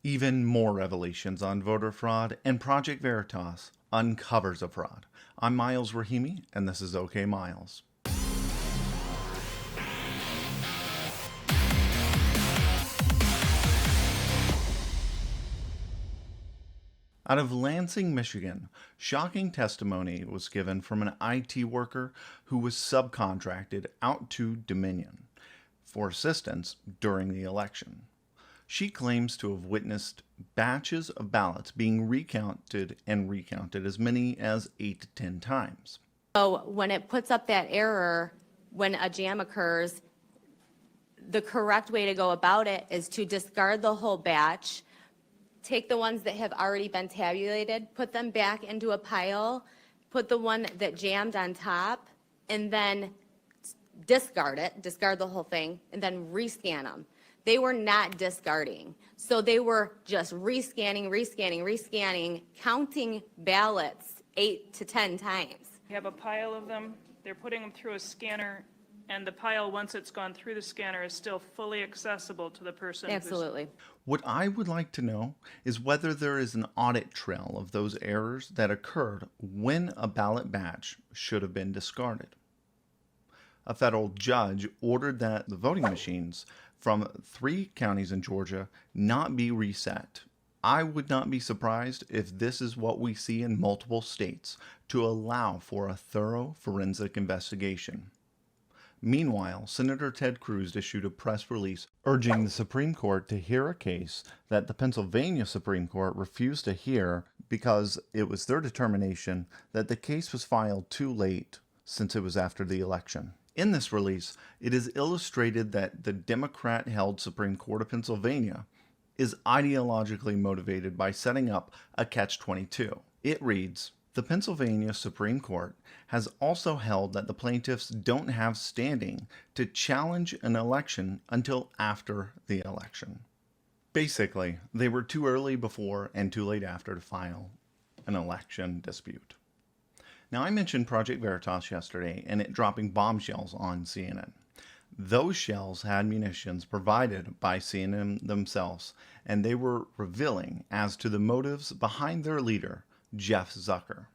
Even more revelations on voter fraud, and Project Veritas uncovers a fraud. I'm Miles Rahimi, and this is OK Miles. Out of Lansing, Michigan, shocking testimony was given from an IT worker who was subcontracted out to Dominion for assistance during the election. She claims to have witnessed batches of ballots being recounted and recounted as many as 8 to 10 times. So when it puts up that error, when a jam occurs, the correct way to go about it is to discard the whole batch, take the ones that have already been tabulated, put them back into a pile, put the one that jammed on top, and then discard the whole thing, and then rescan them. They were not discarding. So they were just rescanning, counting ballots 8 to 10 times. You have a pile of them, they're putting them through a scanner, and the pile, once it's gone through the scanner, is still fully accessible to the person. Absolutely. What I would like to know is whether there is an audit trail of those errors that occurred when a ballot batch should have been discarded. A federal judge ordered that the voting machines from 3 counties in Georgia not be reset. I would not be surprised if this is what we see in multiple states to allow for a thorough forensic investigation. Meanwhile, Senator Ted Cruz issued a press release urging the Supreme Court to hear a case that the Pennsylvania Supreme Court refused to hear because it was their determination that the case was filed too late since it was after the election. In this release, it is illustrated that the Democrat-held Supreme Court of Pennsylvania is ideologically motivated by setting up a catch-22. It reads, "The Pennsylvania Supreme Court has also held that the plaintiffs don't have standing to challenge an election until after the election." Basically, they were too early before and too late after to file an election dispute. Now, I mentioned Project Veritas yesterday and it dropping bombshells on CNN. Those shells had munitions provided by CNN themselves, and they were revealing as to the motives behind their leader, Jeff Zucker.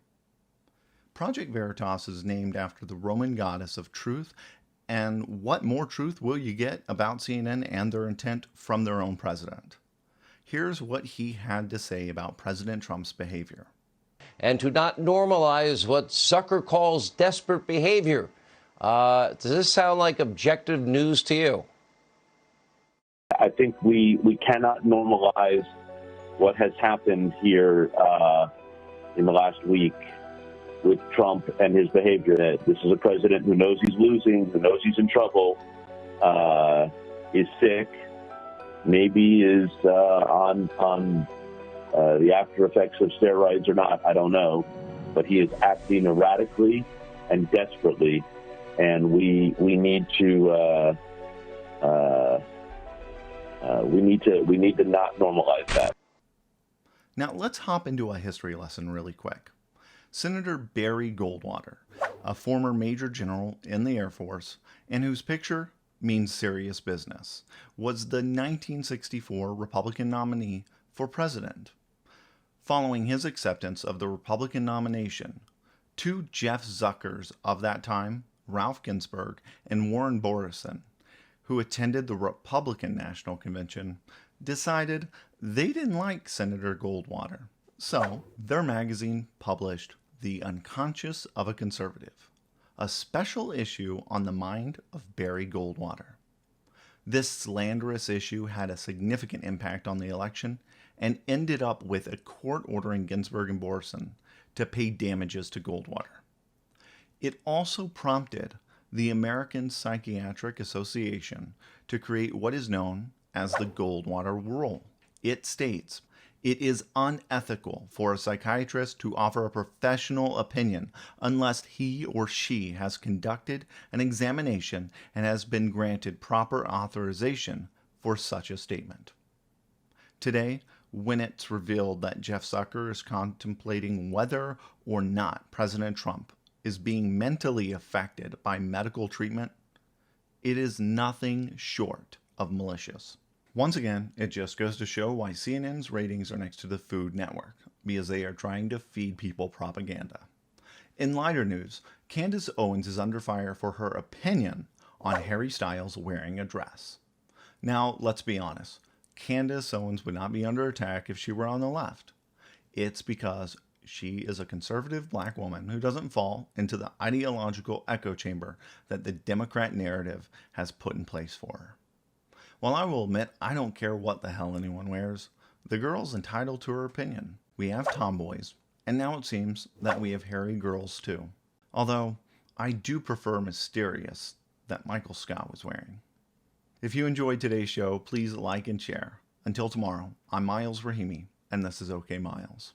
Project Veritas is named after the Roman goddess of truth, and what more truth will you get about CNN and their intent from their own president? Here's what he had to say about President Trump's behavior. And to not normalize what Zucker calls desperate behavior. Does this sound like objective news to you? I think we cannot normalize what has happened here in the last week with Trump and his behavior. This is a president who knows he's losing, who knows he's in trouble, is sick, maybe is on the after effects of steroids or not, I don't know, but he is acting erratically and desperately, and we need to not normalize that. Now let's hop into a history lesson really quick. Senator Barry Goldwater, a former Major General in the Air Force and whose picture means serious business, was the 1964 Republican nominee for president. Following his acceptance of the Republican nomination, 2 Jeff Zuckers of that time, Ralph Ginsburg and Warren Borison, who attended the Republican National Convention, decided they didn't like Senator Goldwater. So, their magazine published The Unconscious of a Conservative, a special issue on the mind of Barry Goldwater. This slanderous issue had a significant impact on the election and ended up with a court ordering Ginsburg and Borison to pay damages to Goldwater. It also prompted the American Psychiatric Association to create what is known as the Goldwater Rule. It states, "It is unethical for a psychiatrist to offer a professional opinion unless he or she has conducted an examination and has been granted proper authorization for such a statement." Today, when it's revealed that Jeff Zucker is contemplating whether or not President Trump is being mentally affected by medical treatment, it is nothing short of malicious. Once again, it just goes to show why CNN's ratings are next to the Food Network, because they are trying to feed people propaganda. In lighter news, Candace Owens is under fire for her opinion on Harry Styles wearing a dress. Now, let's be honest. Candace Owens would not be under attack if she were on the left. It's because she is a conservative black woman who doesn't fall into the ideological echo chamber that the Democrat narrative has put in place for her. While I will admit I don't care what the hell anyone wears, the girl's entitled to her opinion. We have tomboys, and now it seems that we have hairy girls too. Although, I do prefer Mysterious that Michael Scott was wearing. If you enjoyed today's show, please like and share. Until tomorrow, I'm Miles Rahimi, and this is OK Miles.